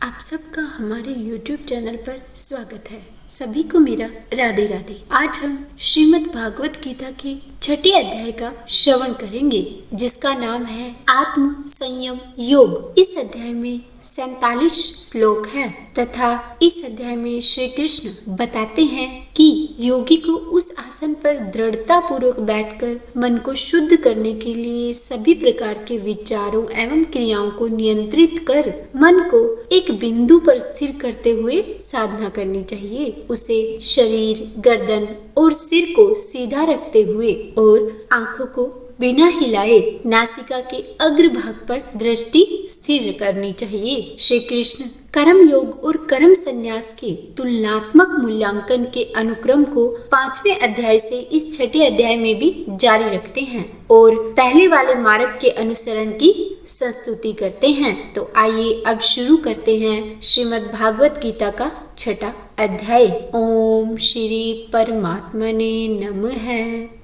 आप सबका हमारे YouTube चैनल पर स्वागत है। सभी को मेरा राधे राधे। आज हम श्रीमद् भागवत गीता के 6 अध्याय का श्रवण करेंगे, जिसका नाम है आत्म संयम योग। इस अध्याय में 47 श्लोक हैं तथा इस अध्याय में श्री कृष्ण बताते हैं कि योगी को उस आसन पर दृढ़ता पूर्वक बैठकर मन को शुद्ध करने के लिए सभी प्रकार के विचारों एवं क्रियाओं को नियंत्रित कर मन को एक बिंदु पर स्थिर करते हुए साधना करनी चाहिए। उसे शरीर, गर्दन और सिर को सीधा रखते हुए और आंखों को बिना हिलाए नासिका के अग्र भाग पर दृष्टि स्थिर करनी चाहिए। श्री कृष्ण कर्म योग और कर्म संन्यास के तुलनात्मक मूल्यांकन के अनुक्रम को 5वें अध्याय से इस 6 अध्याय में भी जारी रखते हैं और पहले वाले मार्ग के अनुसरण की संस्तुति करते हैं। तो आइए अब शुरू करते हैं श्रीमद् भागवत गीता का 6 अध्याय। ओम श्री परमात्मने नमः।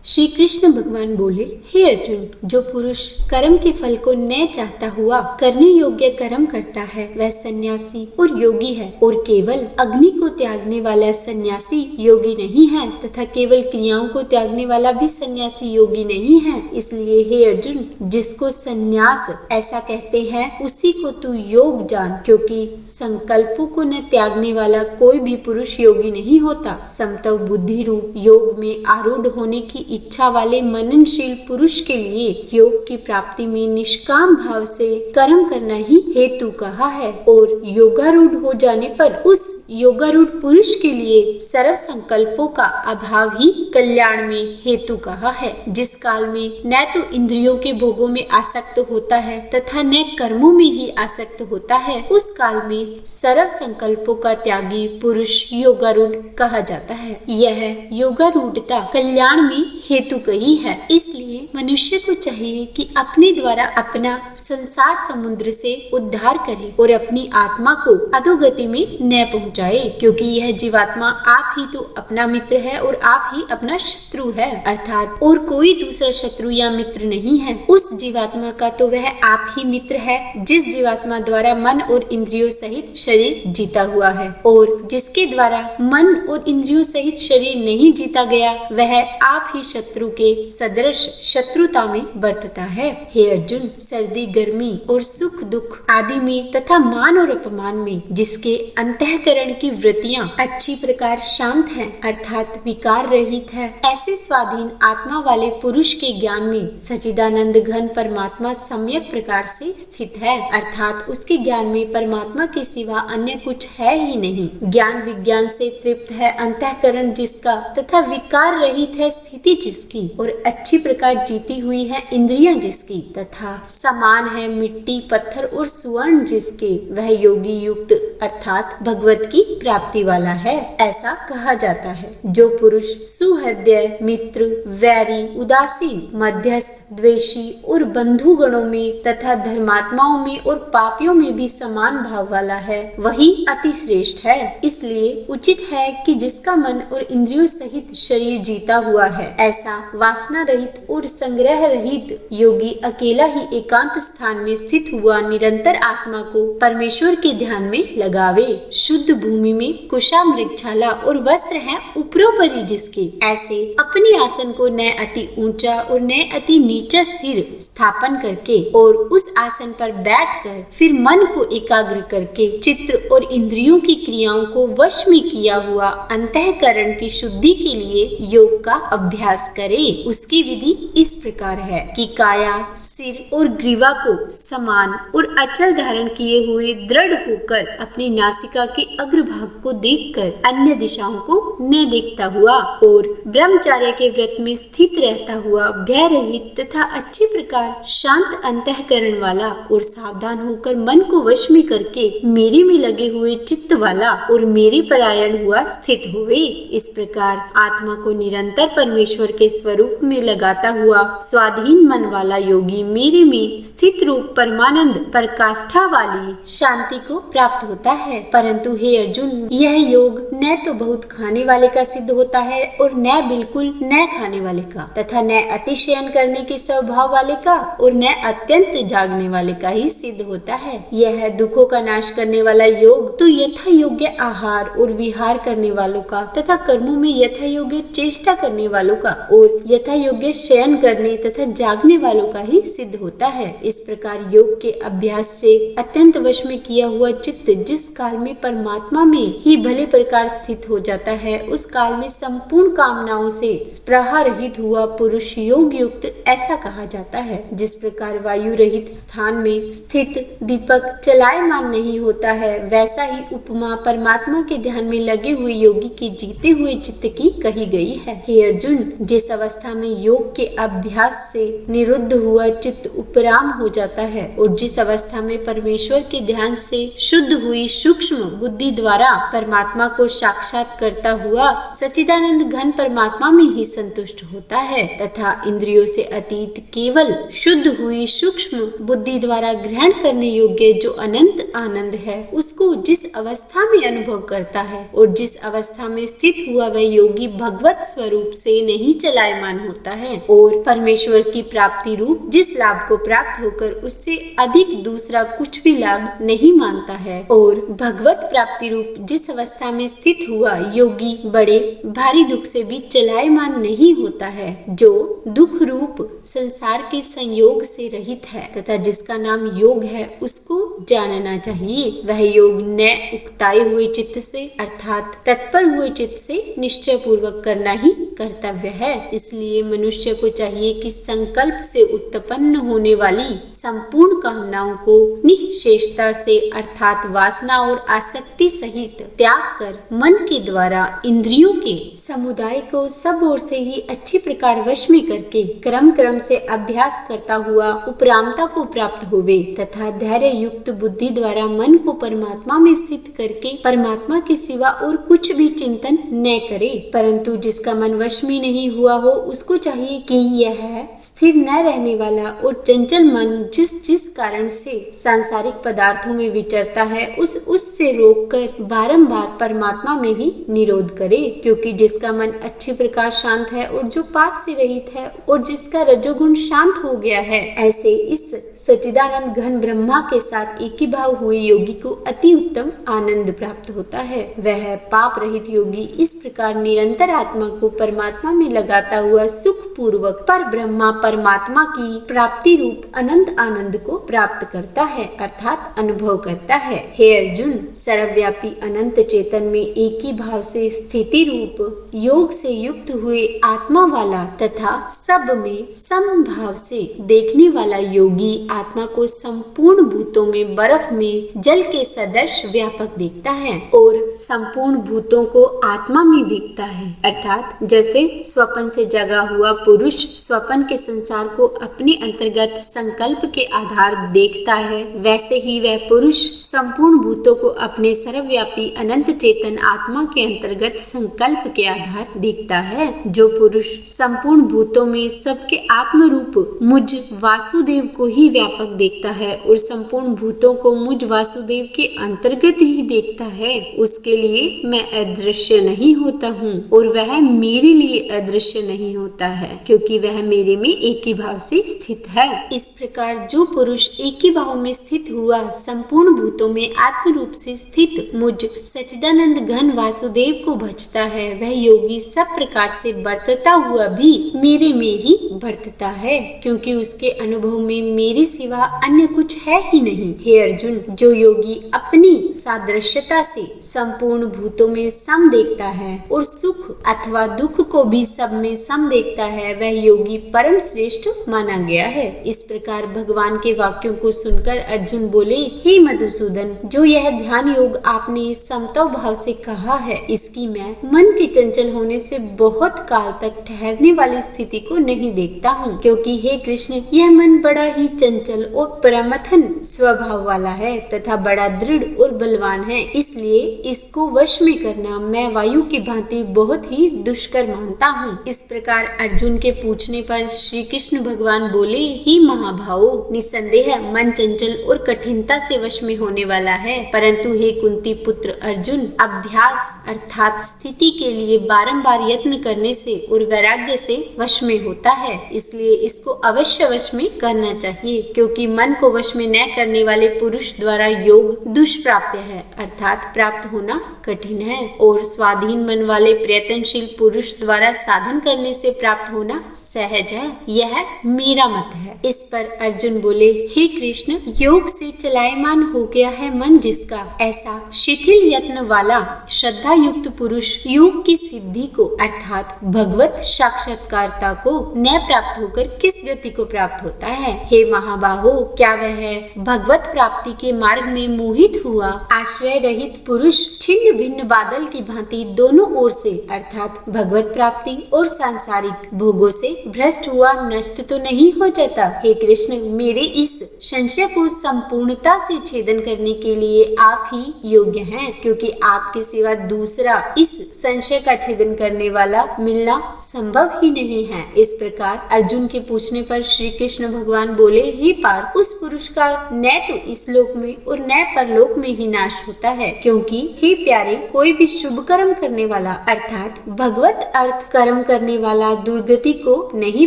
श्री कृष्ण भगवान बोले, हे अर्जुन, जो पुरुष कर्म के फल को न चाहता हुआ करने योग्य कर्म करता है वह सन्यासी और योगी है, और केवल अग्नि को त्यागने वाला सन्यासी योगी नहीं है तथा केवल क्रियाओं को त्यागने वाला भी सन्यासी योगी नहीं है। इसलिए हे अर्जुन, जिसको सन्यास ऐसा कहते हैं उसी को तू योग जान, क्योंकि संकल्पों को न त्यागने वाला कोई भी पुरुष योगी नहीं होता। समत्व बुद्धि रूप योग में आरूढ़ होने की इच्छा वाले मननशील पुरुष के लिए योग की प्राप्ति में निष्काम भाव से कर्म करना ही हेतु कहा है, और योगारूढ़ हो जाने पर उस योगारूढ़ पुरुष के लिए सर्व संकल्पों का अभाव ही कल्याण में हेतु कहा है। जिस काल में न तो इंद्रियों के भोगों में आसक्त होता है तथा न कर्मों में ही आसक्त होता है, उस काल में सर्व संकल्पों का त्यागी पुरुष योगारूढ़ कहा जाता है। यह योगारूढ़ता कल्याण में हेतु कही है। इसलिए मनुष्य को चाहिए कि अपने द्वारा अपना संसार समुद्र से उद्धार करे और अपनी आत्मा को अधोगति में न पहुंचाए, क्योंकि यह जीवात्मा आप ही तो अपना मित्र है और आप ही अपना शत्रु है, अर्थात और कोई दूसरा शत्रु या मित्र नहीं है। उस जीवात्मा का तो वह आप ही मित्र है जिस जीवात्मा द्वारा मन और इंद्रियों सहित शरीर जीता हुआ है, और जिसके द्वारा मन और इंद्रियों सहित शरीर नहीं जीता गया वह आप ही शत्रु के सदृश शत्रुता में बरतता है। हे अर्जुन, सर्दी गर्मी और सुख दुख आदि में तथा मान और अपमान में जिसके अंतःकरण की वृत्तियां अच्छी प्रकार शांत हैं, अर्थात विकार रहित है, ऐसे स्वाधीन आत्मा वाले पुरुष के ज्ञान में सच्चिदानंद घन परमात्मा सम्यक प्रकार से स्थित है, अर्थात उसके ज्ञान में परमात्मा के सिवा अन्य कुछ है ही नहीं। ज्ञान विज्ञान से तृप्त है अंतःकरण जिसका तथा विकार रहित है स्थिति जिसकी, और अच्छी प्रकार जीती हुई है इंद्रियां जिसकी, तथा समान है मिट्टी पत्थर और सुवर्ण जिसके, वह योगी युक्त अर्थात भगवत की प्राप्ति वाला है, ऐसा कहा जाता है। जो पुरुष सुहृदय मित्र वैरी उदासीन मध्यस्थ द्वेषी और बंधु गणों में तथा धर्मात्माओं में और पापियों में भी समान भाव वाला है वही अति श्रेष्ठ है। इसलिए उचित है कि जिसका मन और इंद्रियों सहित शरीर जीता हुआ है ऐसा वासना रहित और संग्रह रहित योगी अकेला ही एकांत स्थान में स्थित हुआ निरंतर आत्मा को परमेश्वर के ध्यान में लगावे। शुद्ध भूमि में कुशा मृगशाला और वस्त्र है उपरोपरि जिसके, ऐसे अपने आसन को न अति ऊंचा और न अति नीचा स्थिर स्थापन करके और उस आसन पर बैठकर फिर मन को एकाग्र करके चित्र और इंद्रियों की क्रियाओं को वश में किया हुआ अंतःकरण की शुद्धि के लिए योग का अभ्यास करे। उसकी विधि इस प्रकार है कि काया सिर और ग्रीवा को समान और अचल धारण किए हुए दृढ़ होकर अपनी नासिका के अग्रभाग को देखकर अन्य दिशाओं को न देखता हुआ और ब्रह्मचर्य के व्रत में स्थित रहता हुआ भय रहित तथा अच्छी प्रकार शांत अंतःकरण वाला और सावधान होकर मन को वश में करके मेरे में लगे हुए चित्त वाला और मेरे परायण हुआ स्थित हुए। इस प्रकार आत्मा को निरंतर परमेश्वर के स्वरूप में लगाता हुआ स्वाधीन मन वाला योगी मेरे में स्थित रूप परमानंद प्रकाष्ठा वाली शांति को प्राप्त होता है। परंतु हे अर्जुन, यह योग न तो बहुत खाने वाले का सिद्ध होता है और न बिल्कुल न खाने वाले का, तथा न अतिशयन करने के स्वभाव वाले का और न अत्यंत जागने वाले का ही सिद्ध होता है। यह है दुखों का नाश करने वाला योग तो यथा योग्य आहार और विहार करने वालों का, तथा कर्मों में यथा योग्य चेष्टा करने वालों का और यथा योग्य शयन करने तथा जागने वालों का ही सिद्ध होता है। इस प्रकार योग के अभ्यास से अत्यंत वश में किया हुआ चित्त जिस काल में परमात्मा में ही भले प्रकार स्थित हो जाता है, उस काल में संपूर्ण कामनाओं से स्पृहा रहित हुआ पुरुष योग युक्त ऐसा कहा जाता है। जिस प्रकार वायु रहित स्थान में स्थित दीपक चलायमान नहीं होता है, वैसा ही उपमा परमात्मा के ध्यान में लगे हुए योगी के जीते हुए चित्त की कही गई है। हे अर्जुन, जिस अवस्था में योग के अभ्यास से निरुद्ध हुआ चित्त उपराम हो जाता है और जिस अवस्था में परमेश्वर के ध्यान से शुद्ध हुई सूक्ष्म बुद्धि द्वारा परमात्मा को साक्षात करता हुआ सच्चिदानंद घन परमात्मा में ही संतुष्ट होता है, तथा इंद्रियों से अतीत केवल शुद्ध हुई सूक्ष्म बुद्धि द्वारा ग्रहण करने योग्य जो अनंत आनंद है, उसको जिस अवस्था में अनुभव करता है और जिस अवस्था में स्थित हुआ वह योगी भगवत स्वरूप से नहीं चलायमान होता है और परमेश्वर की प्राप्ति रूप जिस लाभ को प्राप्त होकर उससे अधिक दूसरा कुछ भी लाभ नहीं मानता है, और भगवत प्राप्ति रूप जिस अवस्था में स्थित हुआ योगी बड़े भारी दुख से भी चलायमान नहीं होता है, जो दुख रूप संसार के संयोग से रहित है तथा जिसका नाम योग है, उसको जानना चाहिए। वह योग न उकताए हुए चित्त से अर्थात तत्पर हुए चित्त से निश्चय पूर्वक करना ही कर्तव्य है। इसलिए मनुष्य को चाहिए कि संकल्प से उत्पन्न होने वाली संपूर्ण कामनाओं को निःशेषता से अर्थात वासना और आसक्ति सहित त्याग कर मन के द्वारा इंद्रियों के समुदाय को सब ओर से ही अच्छी प्रकार वश में करके क्रम क्रम से अभ्यास करता हुआ उपरामता को प्राप्त होवे, तथा धैर्य युक्त बुद्धि द्वारा मन को परमात्मा में स्थित करके परमात्मा के सिवा और कुछ भी चिंतन न करे। परंतु जिसका मन वश में नहीं हुआ हो, उसको चाहिए कि यह स्थिर न रहने वाला और चंचल मन जिस कारण से सांसारिक पदार्थों में विचरता है, उससे रोककर बारंबार परमात्मा में ही निरोध करे। क्योंकि जिसका मन अच्छी प्रकार शांत है और जो पाप से रहित है और जिसका रजोगुण शांत हो गया है, ऐसे इस सच्चिदानंद घन ब्रह्मा के साथ एक ही भाव हुए योगी को अति उत्तम आनंद प्राप्त होता है। वह पाप रहित योगी इस प्रकार निरंतर आत्मा को परमात्मा में लगाता हुआ सुख पूर्वक पर ब्रह्मा परमात्मा की प्राप्ति रूप अनंत आनंद को प्राप्त करता है अर्थात अनुभव करता है। हे अर्जुन, सर्वव्यापी अनंत चेतन में एक ही भाव से स्थिति रूप योग से युक्त हुए आत्मा वाला तथा सब में समभाव से देखने वाला योगी आत्मा को संपूर्ण भूतों में बर्फ में जल के सदृश व्यापक देखता है और संपूर्ण भूतों को आत्मा में देखता है। अर्थात जैसे स्वप्न से जगा हुआ पुरुष स्वप्न के संसार को अपने अंतर्गत संकल्प के आधार देखता है, वैसे ही वह पुरुष संपूर्ण भूतों को अपने सर्वव्यापी अनंत चेतन आत्मा के अंतर्गत संकल्प के आधार देखता है। जो पुरुष संपूर्ण भूतों में सबके आत्म रूप मुझ वासुदेव को ही व्यापक देखता है और संपूर्ण भूतों को मुझ वासुदेव के अंतर्गत ही देखता है, उसके लिए मैं अदृश्य नहीं होता हूँ और वह मेरे लिए अदृश्य नहीं होता है, क्योंकि वह मेरे में एक ही भाव से स्थित है। इस प्रकार जो पुरुष एक ही भाव में स्थित हुआ संपूर्ण भूतों में आत्म रूप से स्थित मुझ सच्चिदानंद घन वासुदेव को भजता है, वह योगी सब प्रकार से बढ़ता हुआ भी मेरे में ही बढ़ता है, क्योंकि उसके अनुभव में मेरे सिवा अन्य कुछ है ही नहीं। हे अर्जुन, जो योगी अपनी सादृश्यता से संपूर्ण भूतों में सम देखता है और सुख अथवा दुख को भी सब में सम देखता है, वह योगी परम श्रेष्ठ माना गया है। इस प्रकार भगवान के वाक्यों को सुनकर अर्जुन बोले, हे मधुसूदन, जो यह ध्यान योग आपने समतव भाव से कहा है, इसकी मैं मन के चंचल होने से बहुत काल तक ठहरने वाली स्थिति को नहीं देखता हूँ, क्योंकि हे कृष्ण, यह मन बड़ा ही चंचल और प्रमथन स्वभाव वाला है तथा बड़ा दृढ़ और बलवान है। इसलिए इसको वश में करना मैं वायु की भांति बहुत ही दुष्कर मानता हूँ। इस प्रकार अर्जुन के पूछने पर श्री कृष्ण भगवान बोले, हे महाभावो, निसंदेह मन चंचल और कठिनता से वश में होने वाला है, परंतु हे कुंती पुत्र अर्जुन, अभ्यास अर्थात स्थिति के लिए बारंबार यत्न करने से और वैराग्य से वश में होता है। इसलिए इसको अवश्य वश में करना चाहिए, क्योंकि मन को वश में न करने वाले पुरुष द्वारा योग दुष्प्राप्य है, अर्थात प्राप्त होना कठिन है, और स्वाधीन मन वाले प्रयत्नशील पुरुष द्वारा साधन करने से प्राप्त होना सहज है। यह मेरा मत है। इस पर अर्जुन बोले, हे कृष्ण, योग से चलायमान हो गया है मन जिसका, ऐसा शिथिल यत्न वाला श्रद्धा युक्त पुरुष योग की सिद्धि को अर्थात भगवत साक्षात्कारता को न प्राप्त होकर किस गति को प्राप्त होता है? हे महाबाहो, क्या वह भगवत प्राप्ति के मार्ग में मोहित हुआ आश्रय रहित पुरुष छिन्न भिन्न बादल की भांति दोनों ओर से अर्थात भगवत प्राप्ति और सांसारिक भोगों से भ्रष्ट हुआ नष्ट तो नहीं हो जाता? हे कृष्ण, मेरे इस संशय को संपूर्णता से छेदन करने के लिए आप ही योग्य हैं, क्योंकि आपके सिवा दूसरा इस संशय का छेदन करने वाला मिलना संभव ही नहीं है। इस प्रकार अर्जुन के पूछने पर श्री कृष्ण भगवान बोले, हे पार्थ, उस पुरुष का न तो इस लोक में और न परलोक में ही नाश होता है, क्योंकि हे प्यारे, कोई भी शुभ कर्म करने वाला अर्थात भगवत अर्थ कर्म करने वाला दुर्गति को नहीं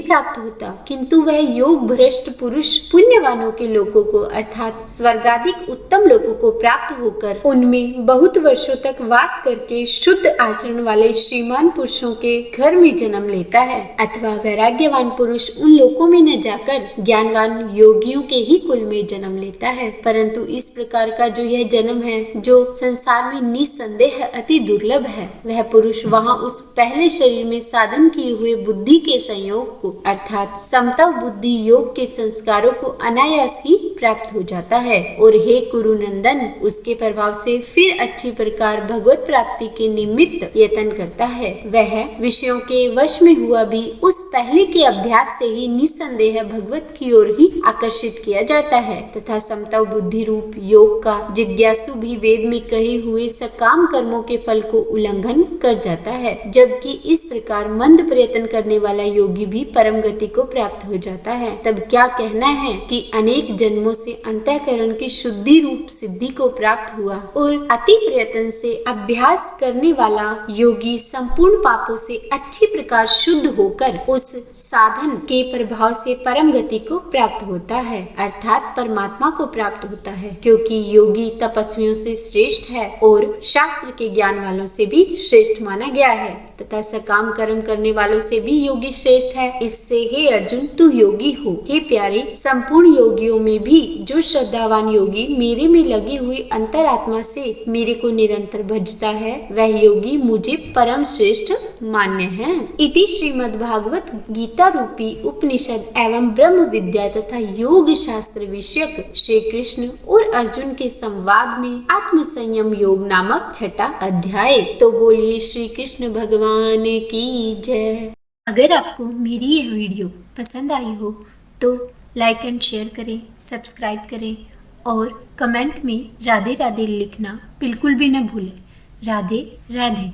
प्राप्त होता, किंतु वह योग भ्रष्ट पुरुष पुण्यवानों के लोकों को अर्थात स्वर्गाधिक उत्तम लोकों को प्राप्त होकर उनमें बहुत वर्षों तक वास करके शुद्ध आचरण वाले श्रीमान पुरुषों के घर में जन्म लेता है, अथवा वैराग्यवान पुरुष उन लोकों में न जाकर ज्ञानवान योगियों के ही कुल में जन्म लेता है। परंतु इस प्रकार का जो यह जन्म है, जो संसार में निसंदेह अति दुर्लभ है, वह पुरुष वहाँ उस पहले शरीर में साधन किए हुए बुद्धि के संयोग को अर्थात समता बुद्धि योग के संस्कारों को अनायास ही प्राप्त हो जाता है, और हे कुरुनंदन, उसके प्रभाव से फिर अच्छी प्रकार भगवत प्राप्ति के निमित्त यत्न करता है। वह विषयों के वश में हुआ भी उस पहले के अभ्यास से ही निसंदेह भगवत की ओर ही आकर्षित किया जाता है, तथा समता बुद्धि रूप योग का जिज्ञासु भी वेद में कहे हुए सकाम कर्मों के फल को उल्लंघन कर जाता है। जबकि इस प्रकार मंद प्रयत्न करने वाला योगी भी परम गति को प्राप्त हो जाता है। तब क्या कहना है कि अनेक जन्मों से अंतःकरण की शुद्धि रूप सिद्धि को प्राप्त हुआ, और अति प्रयत्न से अभ्यास करने वाला योगी संपूर्ण पापों से अच्छी प्रकार शुद्ध होकर उस साधन के प्रभाव से परम गति को प्राप्त होता है, अर्थात परमात्मा को प्राप्त होता है, क्योंकि योगी तपस्वियों से श्रेष्ठ है और शास्त्र के ज्ञान वालों से भी श्रेष्ठ माना गया है, तथा सकाम कर्म करने वालों से भी योगी श्रेष्ठ है। इससे हे अर्जुन, तू योगी हो। हे प्यारे, संपूर्ण योगियों में भी जो श्रद्धावान योगी मेरे में लगी हुई अंतरात्मा से मेरे को निरंतर भजता है, वह योगी मुझे परम श्रेष्ठ मान्य है। इति श्रीमद् भागवत गीता रूपी उपनिषद एवं ब्रह्म विद्या तथा योग शास्त्र विषयक श्री कृष्ण और अर्जुन के संवाद में आत्म संयम योग नामक छठा अध्याय। तो बोलिए श्री कृष्ण भगवान की जय। अगर आपको मेरी यह वीडियो पसंद आई हो तो लाइक एंड शेयर करें, सब्सक्राइब करें और कमेंट में राधे राधे लिखना बिल्कुल भी न भूलें। राधे राधे।